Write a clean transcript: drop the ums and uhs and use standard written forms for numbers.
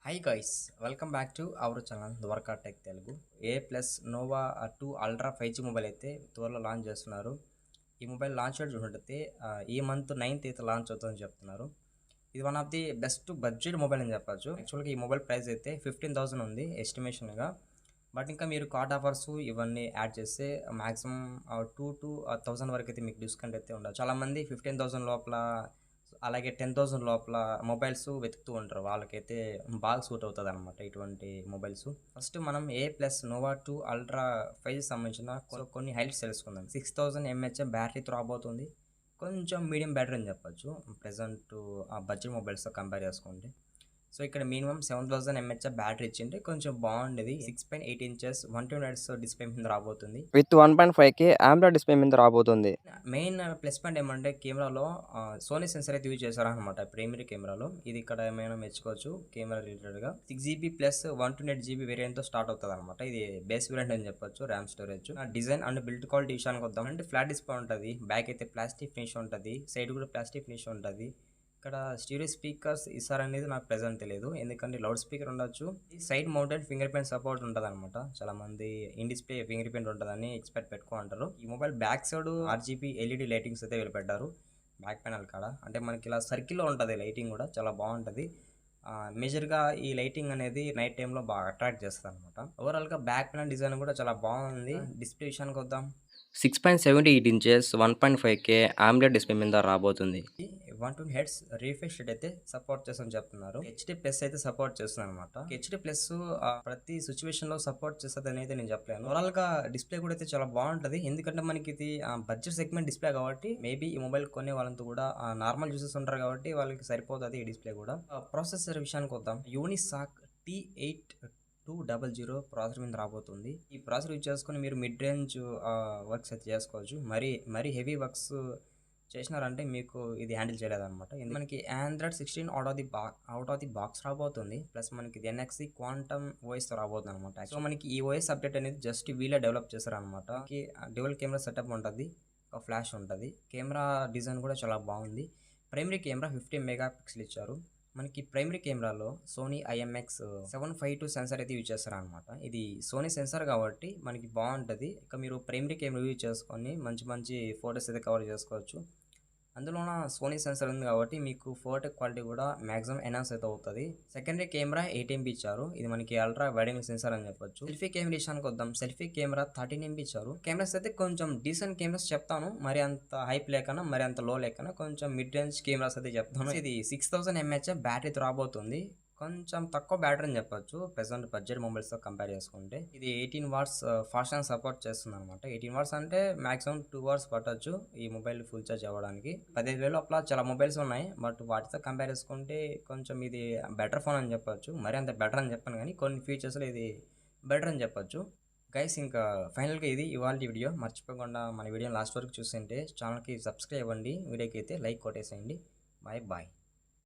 Hi guys, welcome back to our channel Dwaraka tech Telugu. A plus Nova 2 ultra 5G mobile అయితే త్వరలో launch చేస్తున్నారు. ఈ mobile launch date చూసినట్టయితే ఈ మంత్ 9th అయితే లాంచ్ అవుతుందని చెప్తున్నారు. ఇది one of the best budget mobile అని చెప్పచ్చు. యాక్చువల్గా ఈ మొబైల్ ప్రైస్ అయితే 15,000 ఉంది ఎస్టిమేషన్గా. బట్ ఇంకా మీరు కార్డ్ ఆఫర్స్ ఇవన్నీ యాడ్ చేస్తే మ్యాక్సిమం 2 to 1000 వరకు అయితే మీకు డిస్కౌంట్ అయితే ఉండదు. చాలామంది 15,000 లోపల అలాగే 10,000 లోపల మొబైల్స్ వెతుకుతూ ఉంటారు. వాళ్ళకైతే బాగా సూట్ అవుతుంది అనమాట ఇటువంటి మొబైల్స్. ఫస్ట్ మనం ఏ ప్లస్ నోవా 2 అల్ట్రా 5 సంబంధించిన కొన్ని హైలైట్స్ తెలుసుకుందాం. 6000 mAh బ్యాటరీతో రాబోతుంది. కొంచెం మీడియం బ్యాటరీ అని చెప్పొచ్చు ప్రజెంట్ ఆ బడ్జెట్ మొబైల్స్తో కంపేర్ చేసుకుంటే. సో ఇక్కడ మినిమం 7000 mAh బ్యాటరీ ఇచ్చింటే కొంచెం బాగుండేది. 6.8 inches 120 Hz డిస్ప్లే మీద రాబోతుంది. విత్ 1.5K AMOLED డిస్ప్లే మీద రాబోతుంది. మెయిన్ ప్లస్ పాయింట్ ఏమంటే కెమెరాలో సోనీ సెన్సర్ అయితే యూజ్ చేశారనమాట ప్రైమరీ కెమెరాలో. ఇది ఇక్కడ ఏమైనా మెచ్చుకోవచ్చు కెమెరా రిలేటెడ్గా. 6GB ప్లస్ 128GB వేరియంట్తో స్టార్ట్ అవుతుంది అనమాట. ఇది బేస్ వేరియంట్ అని చెప్పొచ్చు. RAM storage design and build quality విషయానికి వద్దాం అంటే ఫ్లాట్ డిస్ప్లే ఉంటుంది. బ్యాక్ అయితే ప్లాస్టిక్ ఫినిష్ ఉంటుంది, సైడ్ కూడా ప్లాస్టిక్ ఫినిష్ ఉంటుంది. ఇక్కడ స్టీరియో స్పీకర్స్ ఇస్తారనేది నాకు ప్రెజెంట్ తెలియదు, ఎందుకంటే లౌడ్ స్పీకర్ ఉండొచ్చు. Side mounted finger print support ఉంటుంది అనమాట. చాలా మంది ఇన్ డిస్ప్లే ఫింగర్ ప్రింట్ ఉంటుందని ఎక్స్పెక్ట్ పెట్టుకుంటారు. ఈ mobile back side RGB LED lightings అయితే పెట్టారు బ్యాక్ ప్యానల్ కాడ. అంటే మనకి ఇలా సర్కిల్లో ఉంటుంది లైటింగ్ కూడా చాలా బాగుంటుంది. మేజర్గా ఈ లైటింగ్ అనేది నైట్ టైంలో బాగా అట్రాక్ట్ చేస్తుంది అనమాట. ఓవరాల్గా బ్యాక్ ప్యానల్ డిజైన్ కూడా చాలా బాగుంది. డిస్ప్లే విషయానికి వద్దాం. 6.78 inches 1.5K AMOLED డిస్ప్లే మీద రాబోతుంది. 120 Hz రిఫ్రెష్ రేట్ అయితే సపోర్ట్ చేస్తామని చెప్తున్నారు. HD ప్లస్ అయితే సపోర్ట్ చేస్తుంది అనమాట. HD ప్లస్ ప్రతి సిచ్యువేషన్ లో సపోర్ట్ చేస్తుంది అనేది నేను చెప్పలేను. ఓవరాల్ గా డిస్ప్లే కూడా అయితే చాలా బాగుంటది, ఎందుకంటే మనకి ఇది బడ్జెట్ సెగ్మెంట్ డిస్ప్లే కాబట్టి మేబీ ఈ మొబైల్ కొనే వాళ్ళంతా కూడా నార్మల్ యూజర్స్ ఉంటారు కాబట్టి వాళ్ళకి సరిపోతుంది ఈ డిస్ప్లే కూడా. ప్రాసెసర్ విషయానికి వద్దాం. యూనిసాక్ T8200 ప్రాసెసర్ మీద రాబోతుంది. ఈ ప్రాసెసర్ యూజ్ చేసుకుని మీరు మిడ్ రేంజ్ వర్క్స్ అయితే చేసుకోవచ్చు. మరీ హెవీ వర్క్స్ చేసినారంటే మీకు ఇది హ్యాండిల్ చేయలేదన్నమాట. మనకి Android 16 out of the box రాబోతుంది. ప్లస్ మనకి NXE క్వాంటమ్ OS రాబోతుంది అనమాట. సో మనకి ఈ OS అప్డేట్ అనేది జస్ట్ వీళ్ళే డెవలప్ చేశారనమాట. డ్యూయల్ కెమెరా సెటప్ ఉంటుంది, ఒక ఫ్లాష్ ఉంటుంది. కెమెరా డిజైన్ కూడా చాలా బాగుంది. ప్రైమరీ కెమెరా 50 మెగాపిక్సెల్ ఇచ్చారు. మనకి ప్రైమరీ కెమెరాలో సోనీ IMX752 సెన్సార్ అయితే యూజ్ చేస్తారనమాట. ఇది సోనీ సెన్సార్ కాబట్టి మనకి బాగుంటుంది. ఇక మీరు ప్రైమరీ కెమెరా యూజ్ చేసుకొని మంచి ఫొటోస్ అయితే కవర్ చేసుకోవచ్చు. అందులోన సోనీ సెన్సార్ ఉంది కాబట్టి మీకు ఫోటో క్వాలిటీ కూడా మ్యాక్సిమం ఎన్హాన్స్ అయితే అవుతుంది. సెకండరీ కెమెరా 8 MB ఇచ్చారు. ఇది మనకి అల్ట్రా వైడ్ యాంగిల్ సెన్సార్ అని చెప్పొచ్చు. సెల్ఫీ కెమెరా విషయానికి వద్దాం. సెల్ఫీ కెమెరా 13 MB ఇచ్చారు. కెమెరాస్ అయితే కొంచెం డీసెంట్ కెమెరాస్ చెప్తాను, మరి అంత హైప్ లేకన్నా మరి అంత లో లేకన్నా కొంచెం మిడ్ రేంజ్ కెమెరాస్ అయితే చెప్తాను. ఇది 6000 mAh బ్యాటరీతో రాబోతుంది. కొంచెం తక్కువ బ్యాటరీ అని చెప్పొచ్చు ప్రెసెంట్ బడ్జెట్ మొబైల్స్తో కంపేర్ చేసుకుంటే. ఇది 18 వాట్స్ ఫాస్ట్ ఛార్జ్ సపోర్ట్ చేస్తుంది అనమాట. 18 వాట్స్ అంటే మాక్సిమం 2 hours పట్టొచ్చు ఈ మొబైల్ ఫుల్ ఛార్జ్ అవ్వడానికి. 15,000 అట్లా చాలా మొబైల్స్ ఉన్నాయి, బట్ వాటితో కంపేర్ చేసుకుంటే కొంచెం ఇది బెటర్ ఫోన్ అని చెప్పొచ్చు. మరి అంత బెటర్ అని చెప్పను కానీ కొన్ని ఫీచర్స్లో ఇది బెటర్ అని చెప్పొచ్చు. గైస్, ఇంకా ఫైనల్గా ఇది ఇవాళ వీడియో. మర్చిపోకుండా మన వీడియో లాస్ట్ వరకు చూస్తుంటే ఛానల్కి సబ్స్క్రైబ్ అవ్వండి, వీడియోకి అయితే లైక్ కొట్టేసేయండి. బాయ్.